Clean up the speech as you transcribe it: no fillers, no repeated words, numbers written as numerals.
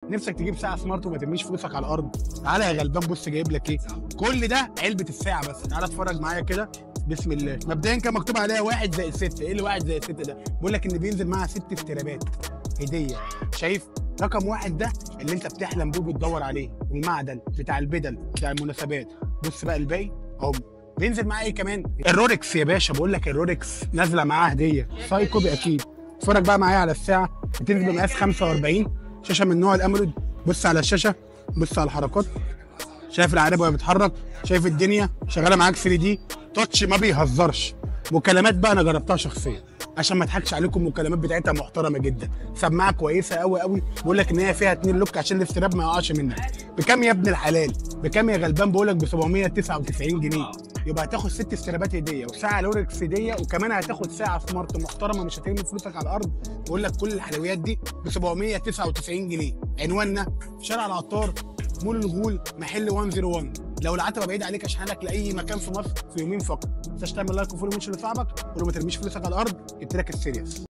نفسك تجيب ساعه سمارت وما ترميش فلوسك على الارض؟ تعالى يا غلبان، بص جايب لك ايه. كل ده علبه الساعه بس. تعالى اتفرج معايا كده. بسم الله. مبدئيا كان مكتوب عليها 1/6. ايه اللي 1/6 ده؟ بيقول لك ان بينزل معاها 6 استرابات هديه. شايف؟ رقم واحد ده اللي انت بتحلم بيه وبتدور عليه، المعدن بتاع البدل بتاع المناسبات. بص بقى الباقي اهو. بينزل معاه ايه كمان؟ الرولكس يا باشا. بقول لك الرولكس نازله معاها هديه سايكوبي اكيد. اتفرج بقى معايا على الساعه. بتنزل بمقاس 45، شاشه من نوع الاموليد. بص على الشاشه، بص على الحركات. شايف العقارب وهي بتتحرك؟ شايف الدنيا شغاله معاك 3D تاتش ما بيهزرش. مكالمات بقى انا جربتها شخصيا عشان ما اضحكش عليكم، المكالمات بتاعتها محترمه جدا، سماعه كويسه قوي قوي. بقول لك ان هي فيها 2 لوك عشان الاستراب ما يقعش منك. بكام يا ابن الحلال؟ بكام يا غلبان؟ بقول لك ب 799 جنيه. يبقى هتاخد 6 استرابات هديه وساعه لوركس هديه، وكمان هتاخد ساعه سمارت محترمه مش هترمي فلوسك على الارض. بقول لك كل الحلويات دي ب 799 جنيه. عنواننا شارع العطار، مول الغول، محل 101. لو العتبه بعيد عليك اشحنك لاي مكان في مصر في يومين فقط. ما تنساش تعمل لايك وفولو منشن لصاحبك، ولو ما ترميش فلوسك على الارض. جبت لك السيريس.